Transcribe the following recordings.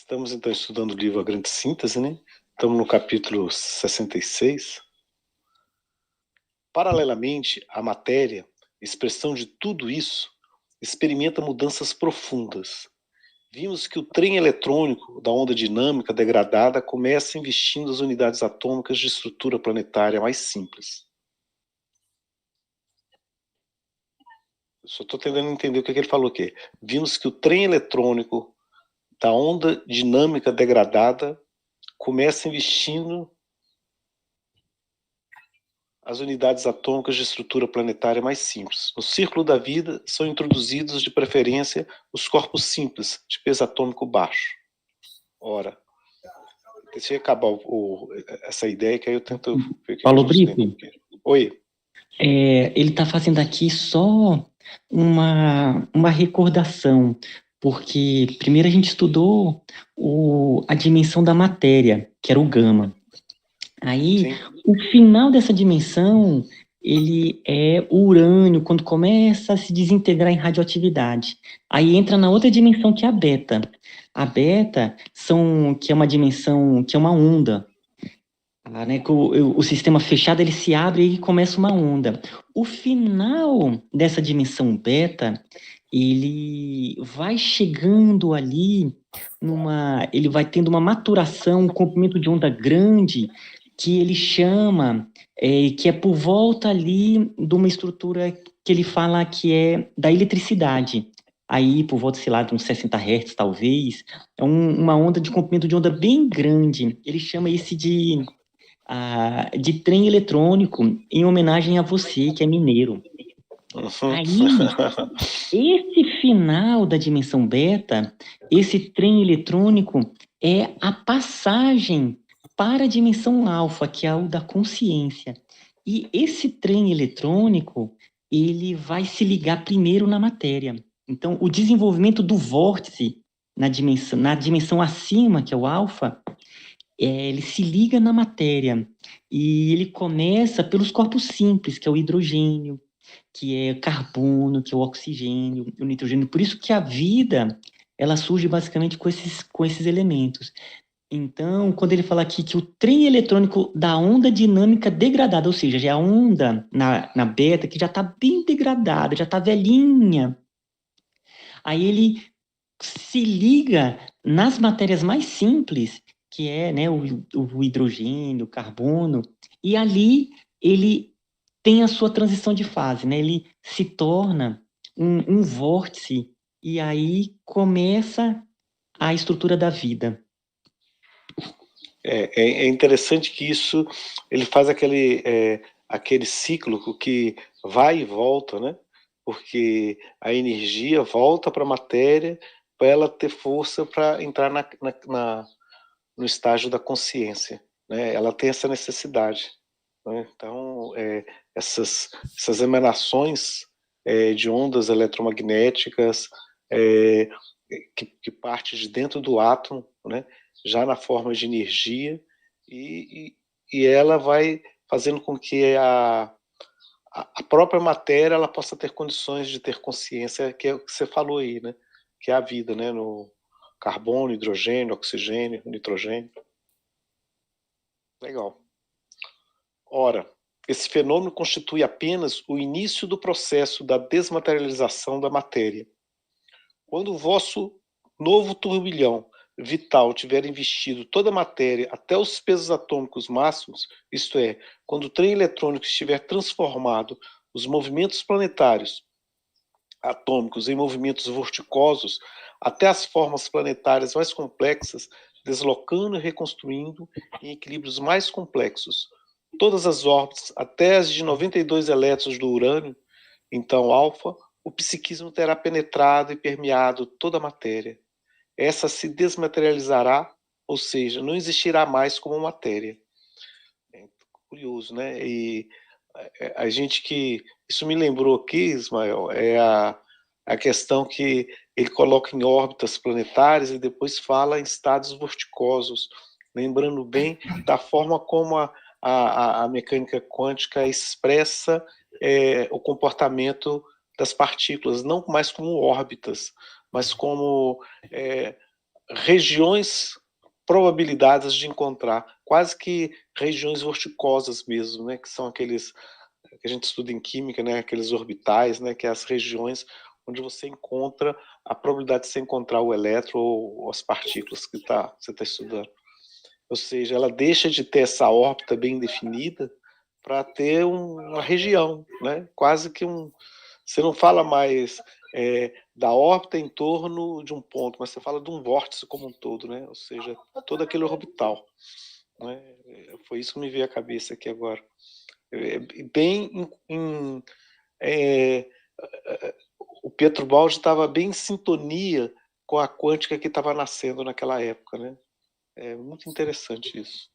Estamos então estudando o livro A Grande Síntese, né? Estamos no capítulo 66. Paralelamente, a matéria, expressão de tudo isso, experimenta mudanças profundas. Vimos que o trem eletrônico da onda dinâmica degradada começa investindo as unidades atômicas de estrutura planetária mais simples. Eu só estou tentando entender o que ele falou aqui. Vimos que o trem eletrônico da onda dinâmica degradada começa investindo as unidades atômicas de estrutura planetária mais simples. No círculo da vida, são introduzidos, de preferência, os corpos simples, de peso atômico baixo. Ora, deixa eu acabar essa ideia, que aí eu tento ver o que Paulo a gente Brito, tem. Oi. ele está fazendo aqui só uma recordação, porque primeiro a gente estudou a dimensão da matéria, que era o gama. Aí, Sim. o final dessa dimensão, ele é o urânio, quando começa a se desintegrar em radioatividade. Aí entra na outra dimensão, que é a beta. A beta, que é uma dimensão, que é uma onda. Né, que o sistema fechado ele se abre e começa uma onda. O final dessa dimensão beta, ele vai chegando ali ele vai tendo uma maturação, um comprimento de onda grande, que ele chama, que é por volta ali de uma estrutura que ele fala que é da eletricidade. Aí, por volta, sei lá, de uns 60 Hz, talvez, é uma onda de comprimento de onda bem grande. Ele chama esse de trem eletrônico, em homenagem a você, que é mineiro. Aí, esse final da dimensão beta, esse trem eletrônico, é a passagem para a dimensão alfa, que é o da consciência. E esse trem eletrônico, ele vai se ligar primeiro na matéria. Então, o desenvolvimento do vórtice na dimensão acima, que é o alfa, ele se liga na matéria e ele começa pelos corpos simples, que é o hidrogênio, que é carbono, que é o oxigênio, o nitrogênio. Por isso que a vida, ela surge basicamente com esses elementos. Então, quando ele fala aqui que o trem eletrônico da onda dinâmica degradada, ou seja, já é a onda na beta que já está bem degradada, já está velhinha, aí ele se liga nas matérias mais simples, que é, né, o hidrogênio, o carbono, e ali ele tem a sua transição de fase, né? Ele se torna um vórtice e aí começa a estrutura da vida. É interessante que isso, ele faz aquele ciclo que vai e volta, né? Porque a energia volta para a matéria para ela ter força para entrar no estágio da consciência, né? Ela tem essa necessidade, né? Então, essas emanações de ondas eletromagnéticas que parte de dentro do átomo, né? Já na forma de energia, e ela vai fazendo com que a própria matéria ela possa ter condições de ter consciência, que é o que você falou aí, né? Que é a vida, né? No carbono, hidrogênio, oxigênio, nitrogênio. Legal. Ora, esse fenômeno constitui apenas o início do processo da desmaterialização da matéria. Quando o vosso novo turbilhão vital tiver investido toda a matéria até os pesos atômicos máximos, isto é, quando o trem eletrônico estiver transformado os movimentos planetários atômicos em movimentos vorticosos, até as formas planetárias mais complexas, deslocando e reconstruindo em equilíbrios mais complexos, todas as órbitas, até as de 92 elétrons do urânio, então alfa, o psiquismo terá penetrado e permeado toda a matéria. Essa se desmaterializará, ou seja, não existirá mais como matéria. É curioso, né? E a gente que... Isso me lembrou aqui, Ismael, a questão que ele coloca em órbitas planetárias e depois fala em estados vorticosos, lembrando bem da forma como a mecânica quântica expressa o comportamento das partículas, não mais como órbitas, mas como regiões, probabilidades de encontrar, quase que regiões vorticosas mesmo, né, que são aqueles que a gente estuda em química, né, aqueles orbitais, né, que é as regiões onde você encontra a probabilidade de você encontrar o elétron ou as partículas que você está estudando. Ou seja, ela deixa de ter essa órbita bem definida para ter uma região, né, quase que você não fala mais da órbita em torno de um ponto, mas você fala de um vórtice como um todo, né? Ou seja, todo aquele orbital. Né? Foi isso que me veio à cabeça aqui agora. Bem o Pietro Baldi estava bem em sintonia com a quântica que estava nascendo naquela época, né? É muito interessante isso.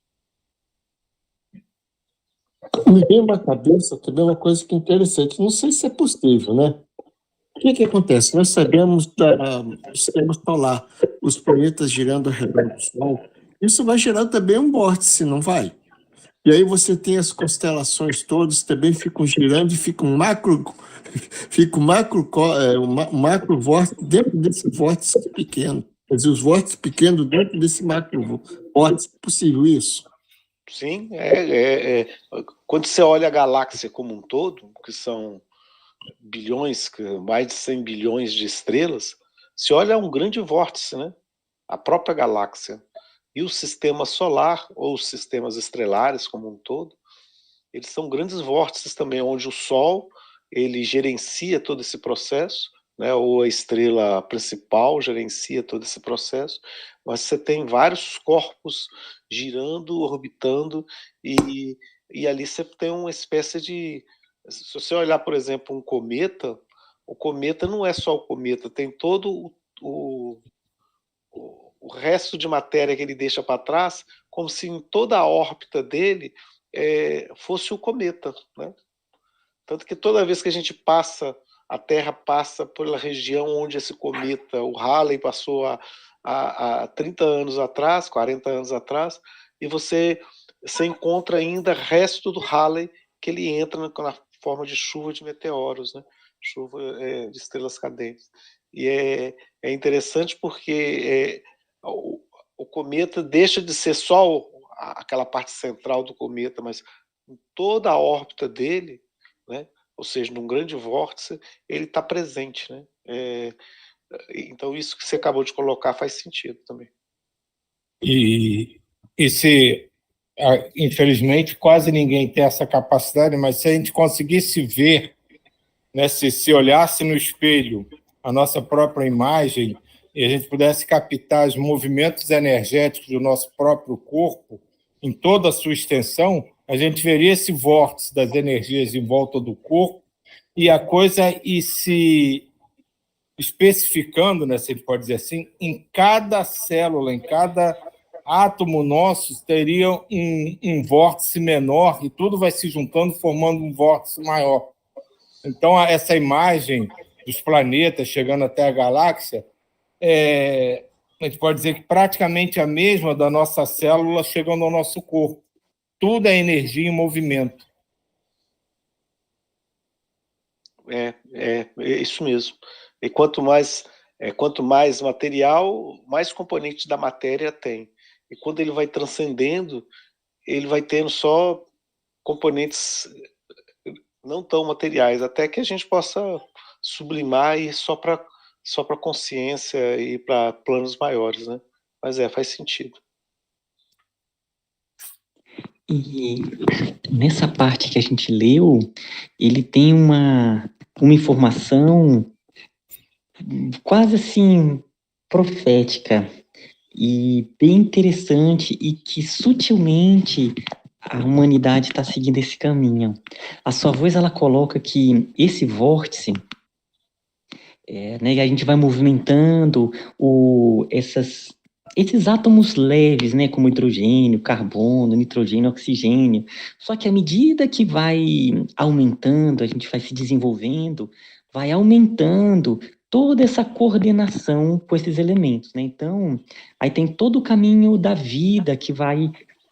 Me veio uma cabeça também uma coisa que é interessante. Não sei se é possível, né? O que acontece? Nós sabemos do sistema solar, os planetas girando ao redor do Sol. Isso vai gerar também um vórtice, não vai? E aí você tem as constelações todas também ficam girando e fica um macro vórtice dentro desse vórtice pequeno. Quer dizer, os vórtices pequenos dentro desse macro vórtice. É possível isso? Sim, quando você olha a galáxia como um todo, que são bilhões, mais de 100 bilhões de estrelas, se olha um grande vórtice, né? A própria galáxia. E o sistema solar, ou os sistemas estelares como um todo, eles são grandes vórtices também, onde o Sol ele gerencia todo esse processo, né? Ou a estrela principal gerencia todo esse processo, mas você tem vários corpos girando, orbitando, e ali você tem uma espécie de... Se você olhar, por exemplo, um cometa, o cometa não é só o cometa, tem todo o resto de matéria que ele deixa para trás, como se em toda a órbita dele fosse o cometa, né? Tanto que toda vez que a Terra passa pela região onde esse cometa, o Halley, passou há 30 anos atrás, 40 anos atrás, e você encontra ainda resto do Halley que ele entra na forma de chuva de meteoros, né? Chuva de estrelas cadentes. E é interessante porque o cometa deixa de ser só aquela parte central do cometa, mas em toda a órbita dele, né? Ou seja, num grande vórtice, ele está presente, né? Então isso que você acabou de colocar faz sentido também. E se, infelizmente, quase ninguém tem essa capacidade, mas se a gente conseguisse ver, né, se olhasse no espelho a nossa própria imagem e a gente pudesse captar os movimentos energéticos do nosso próprio corpo em toda a sua extensão, a gente veria esse vórtice das energias em volta do corpo e a coisa se especificando, né, se a gente pode dizer assim, em cada célula, em cada átomo nosso, teria um vórtice menor e tudo vai se juntando, formando um vórtice maior. Então, essa imagem dos planetas chegando até a galáxia, a gente pode dizer que praticamente a mesma da nossa célula chegando ao nosso corpo. Tudo é energia em movimento. É isso mesmo. E quanto mais material, mais componentes da matéria tem. E quando ele vai transcendendo, ele vai tendo só componentes não tão materiais, até que a gente possa sublimar e só para consciência e para planos maiores, né? Mas faz sentido. E nessa parte que a gente leu, ele tem uma informação quase assim profética e bem interessante e que sutilmente a humanidade está seguindo esse caminho. A sua voz, ela coloca que esse vórtice, né, a gente vai movimentando esses átomos leves, né, como hidrogênio, carbono, nitrogênio, oxigênio. Só que à medida que vai aumentando, a gente vai se desenvolvendo, vai aumentando toda essa coordenação com esses elementos, né? Então, aí tem todo o caminho da vida que vai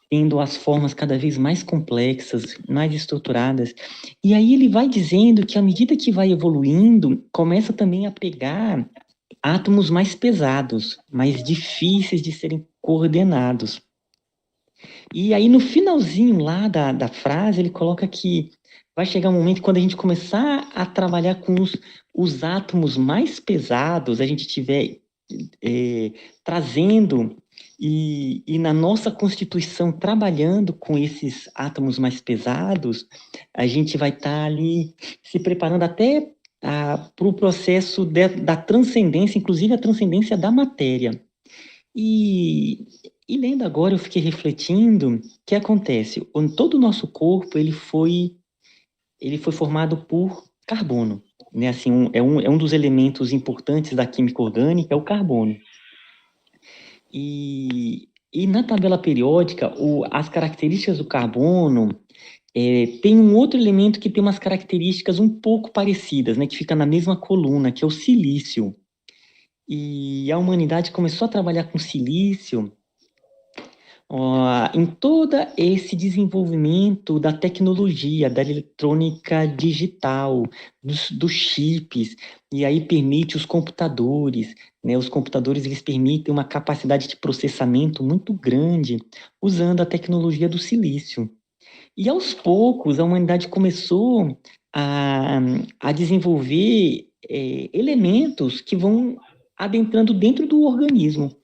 tendo as formas cada vez mais complexas, mais estruturadas. E aí ele vai dizendo que à medida que vai evoluindo, começa também a pegar átomos mais pesados, mais difíceis de serem coordenados. E aí, no finalzinho lá da frase, ele coloca que vai chegar um momento quando a gente começar a trabalhar com os átomos mais pesados, a gente tiver trazendo e na nossa Constituição trabalhando com esses átomos mais pesados, a gente vai estar ali se preparando até para o processo da transcendência, inclusive a transcendência da matéria. E lendo agora, eu fiquei refletindo o que acontece. Todo o nosso corpo ele foi formado por carbono, né? Assim, é um dos elementos importantes da química orgânica, é o carbono. E na tabela periódica, as características do carbono tem um outro elemento que tem umas características um pouco parecidas, né? Que fica na mesma coluna, que é o silício. E a humanidade começou a trabalhar com silício em todo esse desenvolvimento da tecnologia, da eletrônica digital, dos chips, e aí permite os computadores, né? Os computadores eles permitem uma capacidade de processamento muito grande usando a tecnologia do silício. E aos poucos a humanidade começou a desenvolver elementos que vão adentrando dentro do organismo.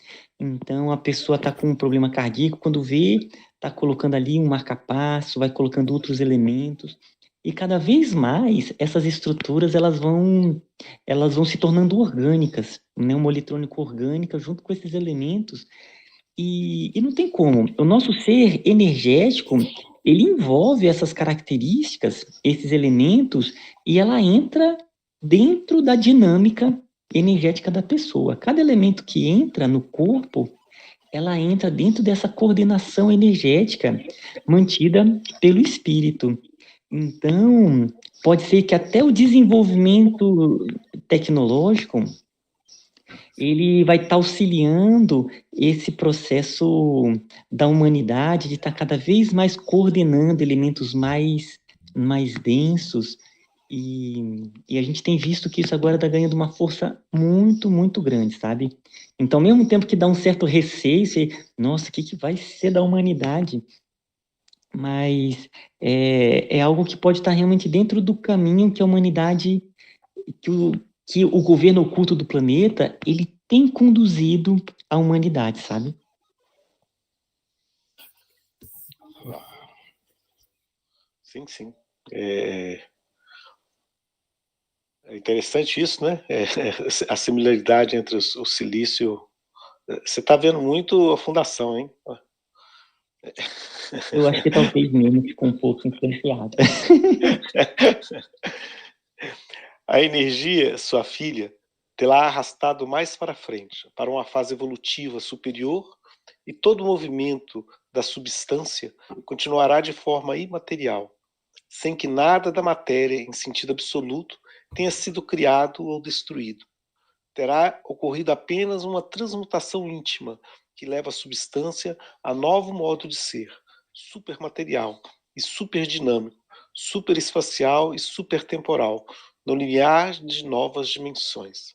Então, a pessoa está com um problema cardíaco, quando vê, está colocando ali um marca-passo, vai colocando outros elementos, e cada vez mais essas estruturas elas vão se tornando orgânicas, né? Uma eletrônica orgânica junto com esses elementos, e não tem como. O nosso ser energético, ele envolve essas características, esses elementos, e ela entra dentro da dinâmica energética da pessoa. Cada elemento que entra no corpo, ela entra dentro dessa coordenação energética mantida pelo espírito. Então, pode ser que até o desenvolvimento tecnológico ele vai estar auxiliando esse processo da humanidade de estar cada vez mais coordenando elementos mais densos, e a gente tem visto que isso agora está ganhando uma força muito, muito grande, sabe? Então, ao mesmo tempo que dá um certo receio, nossa, o que vai ser da humanidade? Mas é algo que pode estar realmente dentro do caminho que a humanidade, que o governo oculto do planeta, ele tem conduzido a humanidade, sabe? Sim, sim. É interessante isso, né? A similaridade entre o silício. Você está vendo muito a fundação, hein? Eu acho que talvez mesmo ficou um pouco influenciada. A energia, sua filha, terá arrastado mais para frente, para uma fase evolutiva superior, e todo o movimento da substância continuará de forma imaterial, sem que nada da matéria, em sentido absoluto, tenha sido criado ou destruído. Terá ocorrido apenas uma transmutação íntima que leva a substância a novo modo de ser, supermaterial e superdinâmico, superespacial e supertemporal, no limiar de novas dimensões.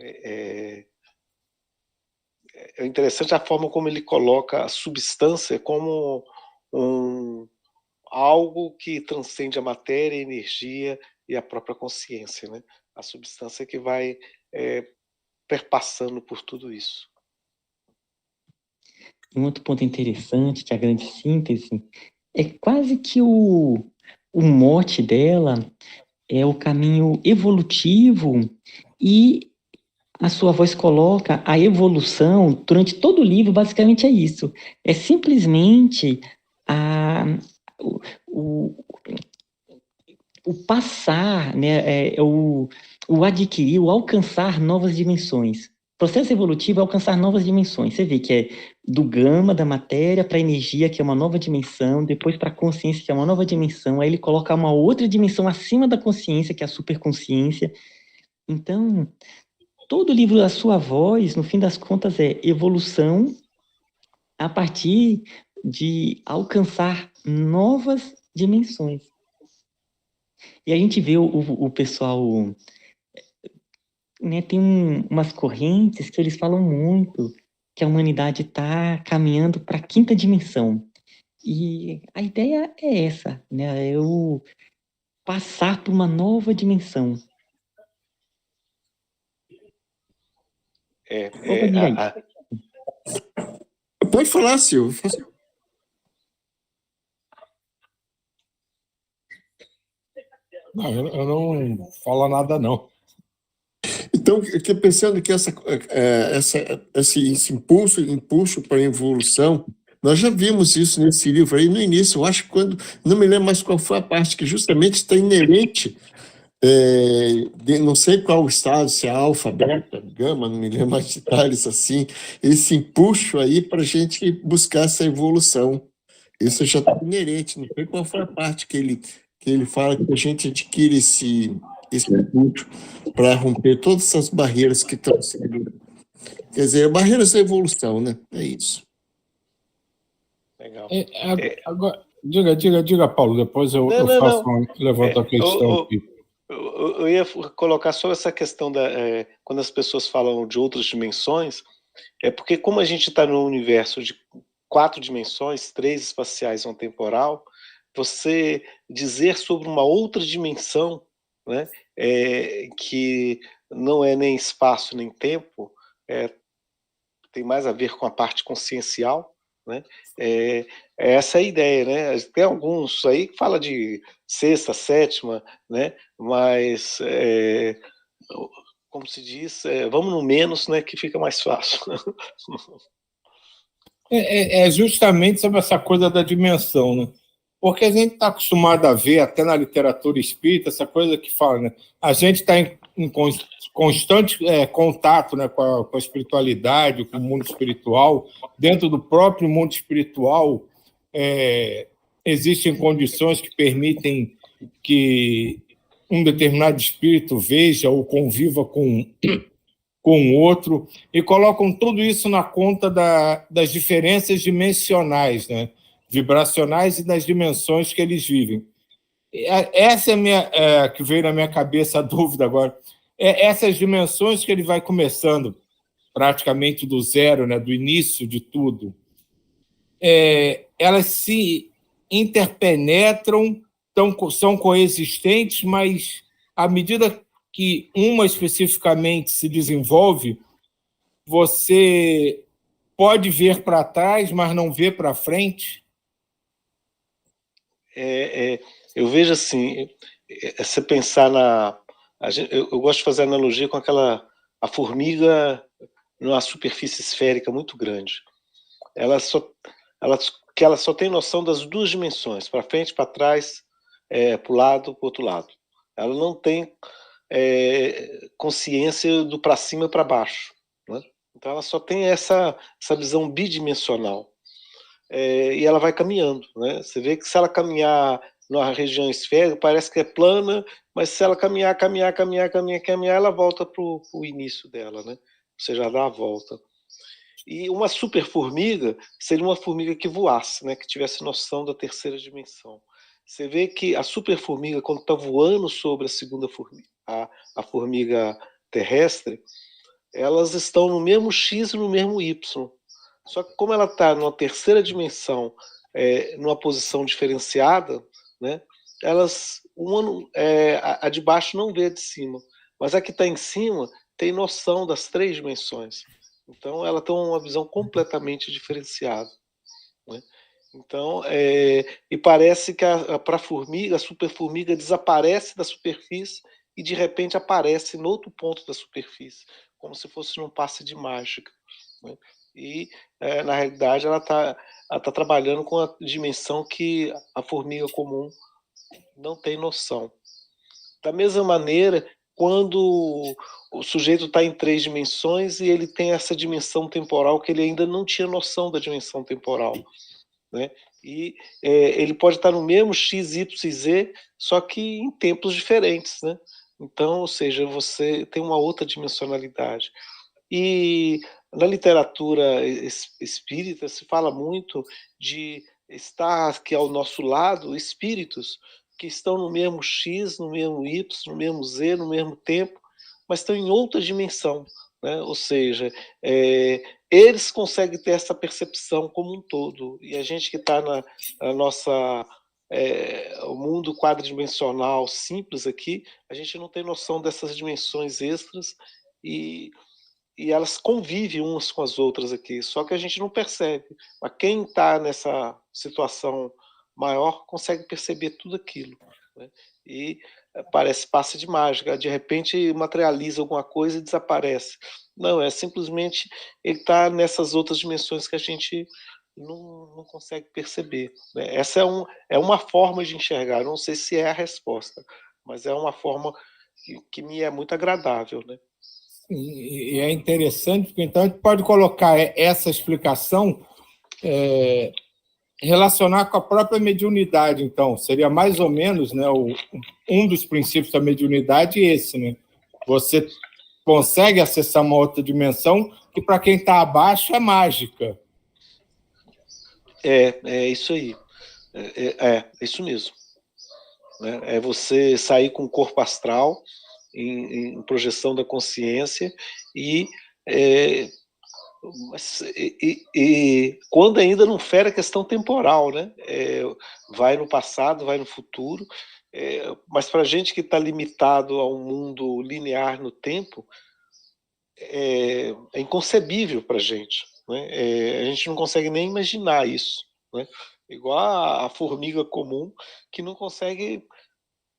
É interessante a forma como ele coloca a substância como algo que transcende a matéria, a energia e a própria consciência, né? A substância que vai perpassando por tudo isso. Um outro ponto interessante, que é a grande síntese, é quase que o mote dela é o caminho evolutivo, e a sua voz coloca a evolução durante todo o livro, basicamente é isso. É simplesmente o passar, né, o adquirir, o alcançar novas dimensões. O processo evolutivo é alcançar novas dimensões. Você vê que é do gama, da matéria, para a energia, que é uma nova dimensão, depois para a consciência, que é uma nova dimensão, aí ele coloca uma outra dimensão acima da consciência, que é a superconsciência. Então, todo o livro da sua voz, no fim das contas, é evolução a partir de alcançar novas dimensões. E a gente vê o pessoal né, tem umas correntes que eles falam muito que a humanidade está caminhando para a quinta dimensão. E a ideia é essa, né? Eu passar por uma nova dimensão. Opa, diga aí. Pode falar, Silvio. Não, eu não falo nada, não. Então, pensando que esse impulso para a evolução, nós já vimos isso nesse livro aí no início, eu acho que não me lembro mais qual foi a parte, que justamente está inerente, não sei qual estado, se é alfa, beta, gama, não me lembro mais detalhes assim, esse impulso aí para a gente buscar essa evolução. Isso já está inerente, não sei qual foi a parte que ele fala que a gente adquire esse impulso para romper todas essas barreiras que estão sendo. Quer dizer, barreiras da evolução, né? É isso. Legal. Agora, diga, Paulo, depois eu levanto a questão aqui. Eu ia colocar só essa questão quando as pessoas falam de outras dimensões, é porque como a gente está no universo de 4 dimensões, 3 espaciais e 1 temporal, você dizer sobre uma outra dimensão, né, que não é nem espaço nem tempo, tem mais a ver com a parte consciencial, né? Essa é a ideia, né? Tem alguns aí que fala de sexta, sétima, né? Mas como se diz, vamos no menos, né? Que fica mais fácil. É justamente sobre essa coisa da dimensão, né? Porque a gente está acostumado a ver, até na literatura espírita, essa coisa que fala, né? A gente está em constante contato, né, com a espiritualidade, com o mundo espiritual. Dentro do próprio mundo espiritual, existem condições que permitem que um determinado espírito veja ou conviva com o outro, e colocam tudo isso na conta das diferenças dimensionais, né, vibracionais e das dimensões que eles vivem. Essa é que veio na minha cabeça a dúvida agora. Essas dimensões que ele vai começando praticamente do zero, né, do início de tudo, elas se interpenetram, são coexistentes, mas à medida que uma especificamente se desenvolve, você pode ver para trás, mas não vê para frente? Eu vejo assim, você pensar eu gosto de fazer analogia com a formiga numa superfície esférica muito grande. Ela só tem noção das 2 dimensões, para frente, para trás, para o lado, para o outro lado. Ela não tem consciência do para cima e para baixo, né? Então ela só tem essa visão bidimensional. E ela vai caminhando, né? Você vê que se ela caminhar numa região esférica, parece que é plana, mas se ela caminhar, ela volta para o início dela, né? Você já dá a volta. E uma super formiga seria uma formiga que voasse, né? Que tivesse noção da terceira dimensão. Você vê que a super formiga, quando está voando sobre a segunda formiga, a formiga terrestre, elas estão no mesmo X e no mesmo Y. Só que como ela está numa terceira dimensão, numa posição diferenciada, né, a de baixo não vê a de cima, mas a que está em cima tem noção das 3 dimensões. Então ela tem uma visão completamente diferenciada, né? Então, e parece que para a formiga, a superformiga desaparece da superfície e de repente aparece no outro ponto da superfície, como se fosse num passe de mágica, né? E na realidade ela está trabalhando com a dimensão que a formiga comum não tem noção. Da mesma maneira, quando o sujeito está em 3 dimensões e ele tem essa dimensão temporal que ele ainda não tinha noção da dimensão temporal, né? E ele pode estar no mesmo X, Y, Z, só que em tempos diferentes, né? Então, ou seja, você tem uma outra dimensionalidade. E na literatura espírita se fala muito de estar aqui ao nosso lado espíritos que estão no mesmo X, no mesmo Y, no mesmo Z, no mesmo tempo, mas estão em outra dimensão, né? Ou seja, eles conseguem ter essa percepção como um todo, e a gente que está na nossa o mundo quadridimensional simples aqui, a gente não tem noção dessas dimensões extras e elas convivem umas com as outras aqui, só que a gente não percebe. Mas quem está nessa situação maior consegue perceber tudo aquilo, né? E parece passe de mágica, de repente materializa alguma coisa e desaparece. Não, é simplesmente ele está nessas outras dimensões que a gente não consegue perceber, né? Essa é uma forma de enxergar, não sei se é a resposta, mas é uma forma que me é muito agradável, né? E é interessante, porque então a gente pode colocar essa explicação, relacionar com a própria mediunidade, então. Seria mais ou menos, né, um dos princípios da mediunidade esse, né? Você consegue acessar uma outra dimensão que, para quem está abaixo, é mágica. É isso aí. É isso mesmo. Né? É você sair com o corpo astral em projeção da consciência e quando ainda não fere a questão temporal, né? Vai no passado, vai no futuro, mas para a gente que está limitado a um mundo linear no tempo, é inconcebível para a gente, né? A gente não consegue nem imaginar isso, né? Igual a formiga comum que não consegue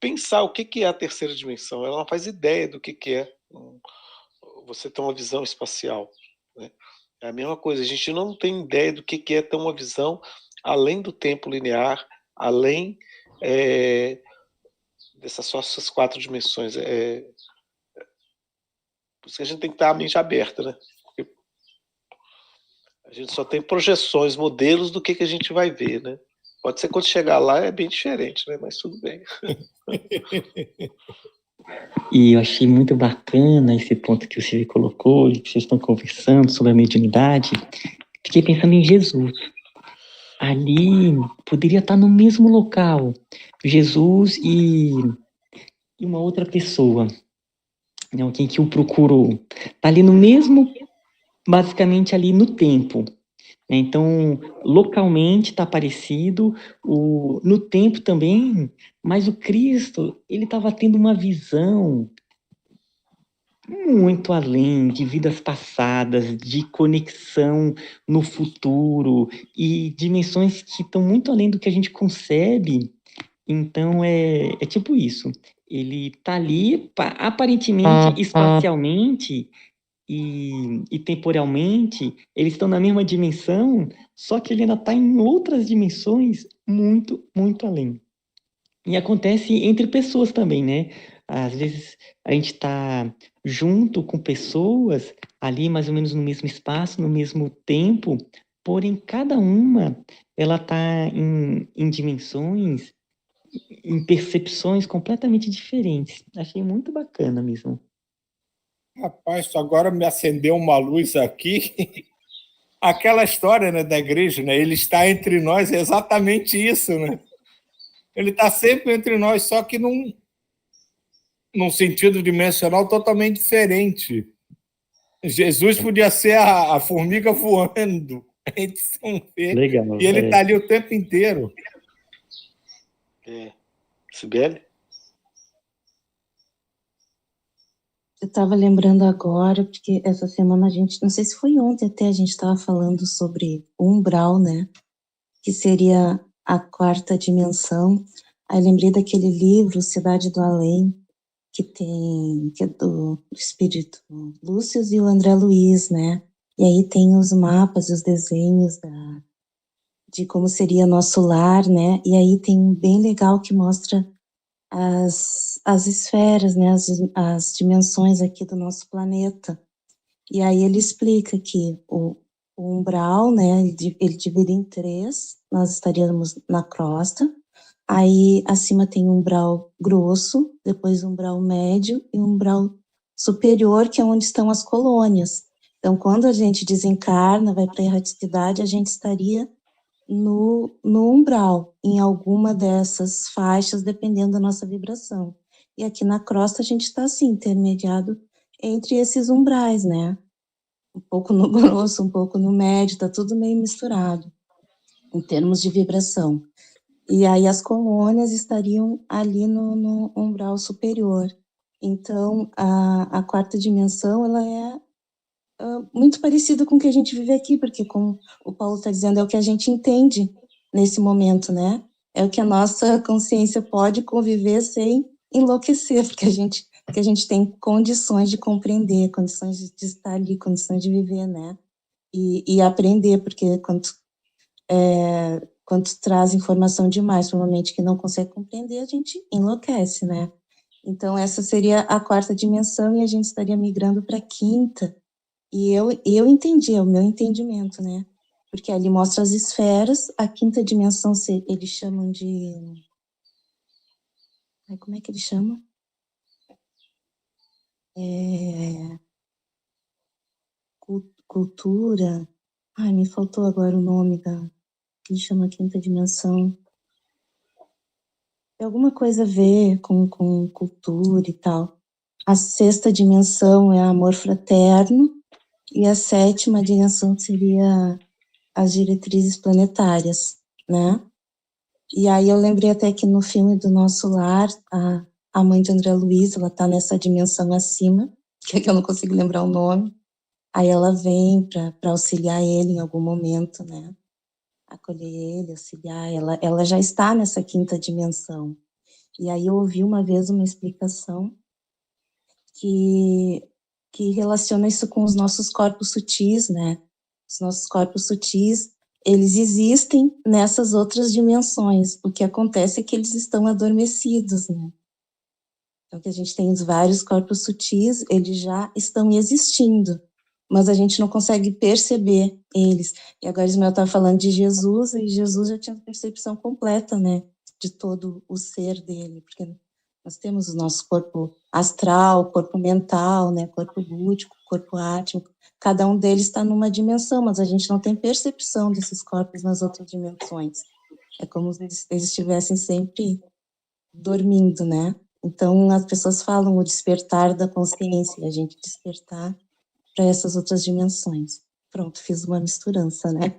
pensar o que é a terceira dimensão, ela não faz ideia do que é você ter uma visão espacial, né? É a mesma coisa, a gente não tem ideia do que é ter uma visão além do tempo linear, além essas 4 dimensões. Por isso que a gente tem que ter a mente aberta, né? Porque a gente só tem projeções, modelos do que a gente vai ver, né? Pode ser quando chegar lá é bem diferente, né? Mas tudo bem. E eu achei muito bacana esse ponto que o Silvio colocou, que vocês estão conversando sobre a mediunidade. Fiquei pensando em Jesus. Ali poderia estar no mesmo local, Jesus e uma outra pessoa, né, alguém que o procurou. Está ali no mesmo, basicamente ali no tempo. Então, localmente está parecido, no tempo também, mas o Cristo, ele estava tendo uma visão muito além de vidas passadas, de conexão no futuro e dimensões que estão muito além do que a gente concebe. Então, é tipo isso. Ele está ali, aparentemente, espacialmente, e temporalmente, eles estão na mesma dimensão, só que ele ainda está em outras dimensões muito, muito além. E acontece entre pessoas também, né? Às vezes a gente está junto com pessoas ali mais ou menos no mesmo espaço, no mesmo tempo, porém cada uma ela está em dimensões, em percepções completamente diferentes. Achei muito bacana mesmo. Rapaz, isso agora me acendeu uma luz aqui. Aquela história, né, da igreja, né? Ele está entre nós, é exatamente isso, né? Ele está sempre entre nós, só que num sentido dimensional totalmente diferente. Jesus podia ser a formiga voando, a gente não vê, Legal. e ele está ali o tempo inteiro. Sibeli? Eu estava lembrando agora, porque essa semana a gente, não sei se foi ontem até, a gente estava falando sobre o umbral, né? Que seria a 4ª dimensão. Aí lembrei daquele livro, Cidade do Além, que é do espírito Lúcio e o André Luiz, né? E aí tem os mapas, os desenhos de como seria nosso lar, né? E aí tem um bem legal que mostra as esferas, né, as dimensões aqui do nosso planeta. E aí ele explica que o umbral, né, ele divide em 3, nós estaríamos na crosta, aí acima tem um umbral grosso, depois um umbral médio e um umbral superior, que é onde estão as colônias. Então, quando a gente desencarna, vai para a erraticidade, a gente estaria no umbral, em alguma dessas faixas, dependendo da nossa vibração. E aqui na crosta a gente está assim, intermediado entre esses umbrais, né? Um pouco no grosso, um pouco no médio, tá tudo meio misturado, em termos de vibração. E aí as colônias estariam ali no umbral superior. Então, a quarta dimensão, ela é muito parecida com o que a gente vive aqui, porque, como o Paulo está dizendo, é o que a gente entende nesse momento, né? É o que a nossa consciência pode conviver sem enlouquecer, porque a gente tem condições de compreender, condições de estar ali, condições de viver, né? E aprender, porque quando tu traz informação demais para uma mente que não consegue compreender, a gente enlouquece, né? Então, essa seria a quarta dimensão e a gente estaria migrando para a quinta. E eu entendi, é o meu entendimento, né? Porque ali mostra as esferas, a quinta dimensão eles chamam de... Como é que eles chamam? Cultura... Ai, me faltou agora o nome que eles chamam a quinta dimensão. Tem alguma coisa a ver com cultura e tal. A sexta dimensão é amor fraterno e a sétima dimensão seria as diretrizes planetárias, né? E aí eu lembrei até que no filme do Nosso Lar, a mãe de André Luiz, ela tá nessa dimensão acima, que é que eu não consigo lembrar o nome. Aí ela vem para auxiliar ele em algum momento, né? Acolher ele, auxiliar. Ela já está nessa quinta dimensão. E aí eu ouvi uma vez uma explicação que relaciona isso com os nossos corpos sutis, né? Os nossos corpos sutis, eles existem nessas outras dimensões. O que acontece é que eles estão adormecidos, né? Então, que a gente tem os vários corpos sutis, eles já estão existindo, mas a gente não consegue perceber eles. E agora o Ismael estava falando de Jesus, e Jesus já tinha percepção completa, né? De todo o ser dele, porque nós temos o nosso corpo astral, corpo mental, né? Corpo búdico, corpo átmico. Cada um deles está numa dimensão, mas a gente não tem percepção desses corpos nas outras dimensões. É como se eles estivessem sempre dormindo, né? Então, as pessoas falam o despertar da consciência, e a gente despertar para essas outras dimensões. Pronto, fiz uma misturança, né?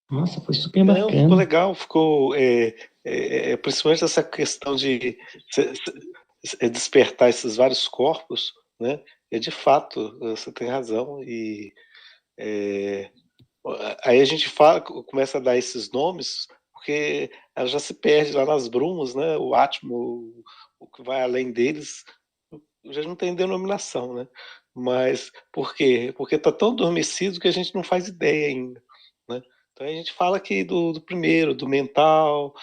Nossa, foi super Não, bacana. ficou legal, ficou principalmente essa questão de despertar esses vários corpos, né? De fato, você tem razão, e aí a gente começa a dar esses nomes, porque ela já se perde lá nas brumas, né? O átomo, o que vai além deles, já não tem denominação, né? Mas por quê? Porque está tão adormecido que a gente não faz ideia ainda, né? Então a gente fala aqui do primeiro, do mental,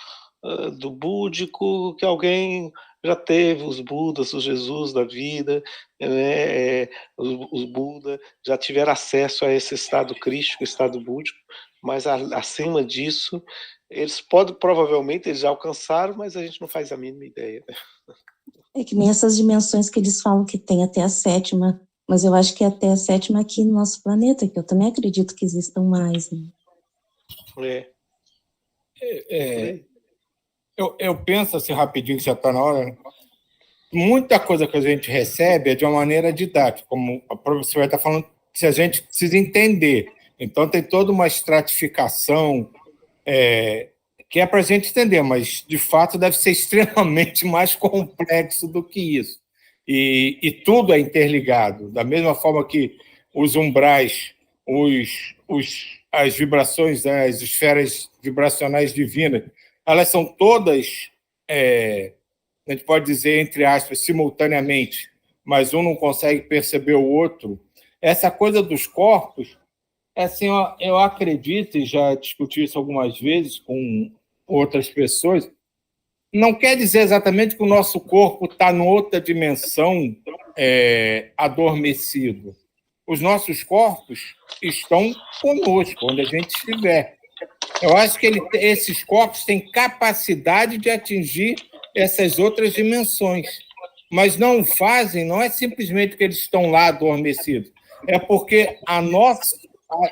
do búdico, que alguém já teve, os Budas, os Jesus da vida, né? Os Buda já tiveram acesso a esse estado crístico, estado búdico, mas acima disso, provavelmente eles já alcançaram, mas a gente não faz a mínima ideia, né? É que nem essas dimensões que eles falam que tem até a sétima, mas eu acho que é até a sétima aqui no nosso planeta, que eu também acredito que existam mais, né? Eu penso assim rapidinho, que já está na hora. Muita coisa que a gente recebe é de uma maneira didática, como a professora está falando, que a gente precisa entender. Então, tem toda uma estratificação que é para a gente entender, mas, de fato, deve ser extremamente mais complexo do que isso. E tudo é interligado. Da mesma forma que os umbrais, as vibrações, né, as esferas vibracionais divinas, elas são todas, a gente pode dizer, entre aspas, simultaneamente, mas um não consegue perceber o outro. Essa coisa dos corpos, assim, eu acredito, e já discuti isso algumas vezes com outras pessoas, não quer dizer exatamente que o nosso corpo está em outra dimensão adormecido. Os nossos corpos estão conosco, onde a gente estiver. Eu acho que esses corpos têm capacidade de atingir essas outras dimensões, mas não fazem, não é simplesmente que eles estão lá adormecidos, é porque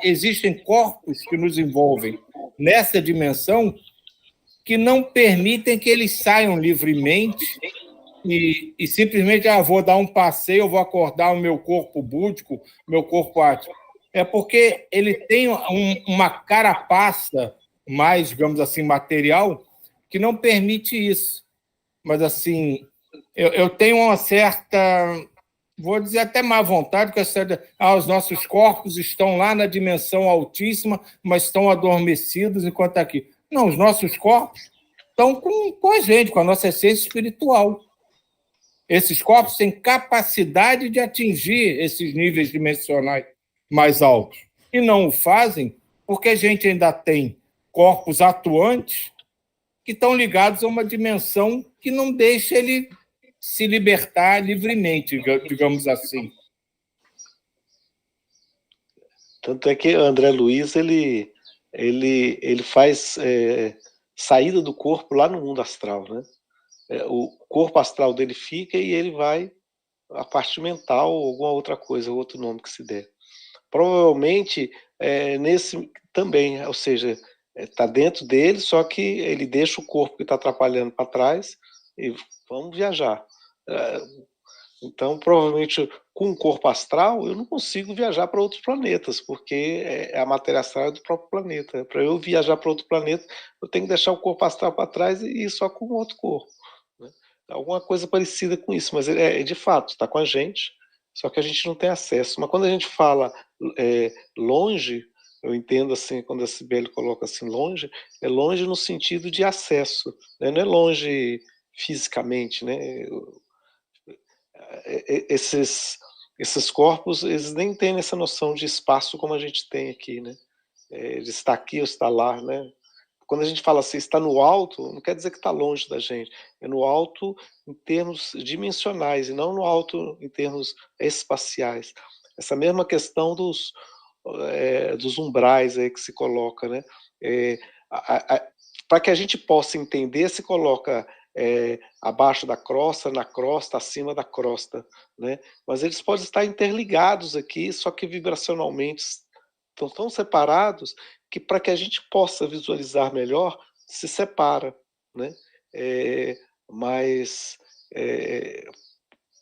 existem corpos que nos envolvem nessa dimensão que não permitem que eles saiam livremente e simplesmente vou dar um passeio, eu vou acordar o meu corpo búdico, meu corpo ático. É porque ele tem uma carapaça mais, digamos assim, material, que não permite isso. Mas, assim, eu tenho uma certa, vou dizer até má vontade, com essa, os nossos corpos estão lá na dimensão altíssima, mas estão adormecidos enquanto tá aqui. Não, os nossos corpos estão com a gente, com a nossa essência espiritual. Esses corpos têm capacidade de atingir esses níveis dimensionais mais altos. E não o fazem porque a gente ainda tem corpos atuantes que estão ligados a uma dimensão que não deixa ele se libertar livremente, digamos assim. Tanto é que André Luiz ele faz saída do corpo lá no mundo astral, né? O corpo astral dele fica e ele vai a parte mental ou alguma outra coisa, outro nome que se der. Provavelmente nesse também, ou seja, está dentro dele, só que ele deixa o corpo que está atrapalhando para trás e vamos viajar. Então, provavelmente, com o corpo astral, eu não consigo viajar para outros planetas, porque a matéria astral é do próprio planeta. Para eu viajar para outro planeta, eu tenho que deixar o corpo astral para trás e ir só com o outro corpo. Né? Alguma coisa parecida com isso, mas de fato, está com a gente, só que a gente não tem acesso. Mas quando a gente fala longe, eu entendo assim, quando a Cibele coloca assim longe, é longe no sentido de acesso, né? Não é longe fisicamente, né? Esses corpos, eles nem têm essa noção de espaço como a gente tem aqui, né? De estar aqui ou estar lá, né? Quando a gente fala assim, está no alto, não quer dizer que está longe da gente. É no alto em termos dimensionais e não no alto em termos espaciais. Essa mesma questão dos umbrais aí que se coloca, né? Para que a gente possa entender, se coloca abaixo da crosta, na crosta, acima da crosta, né? Mas eles podem estar interligados aqui, só que vibracionalmente estão tão separados que para que a gente possa visualizar melhor, se separa, né? Mas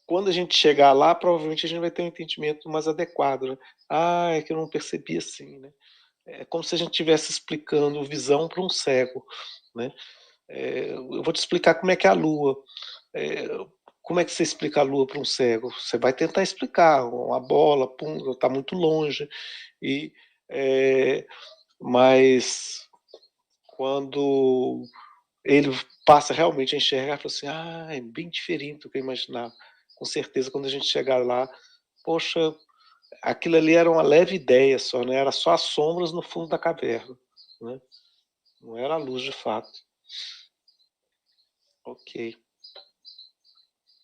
quando a gente chegar lá, provavelmente a gente vai ter um entendimento mais adequado, né? É que eu não percebi assim, né? É como se a gente estivesse explicando visão para um cego, né? Eu vou te explicar como é que é a Lua. Como é que você explica a Lua para um cego? Você vai tentar explicar, uma bola, está muito longe. Mas quando ele passa realmente a enxergar, fala assim, é bem diferente do que eu imaginava. Com certeza, quando a gente chegar lá, poxa, aquilo ali era uma leve ideia só, né? Era só as sombras no fundo da caverna, né? Não era a luz de fato. Ok.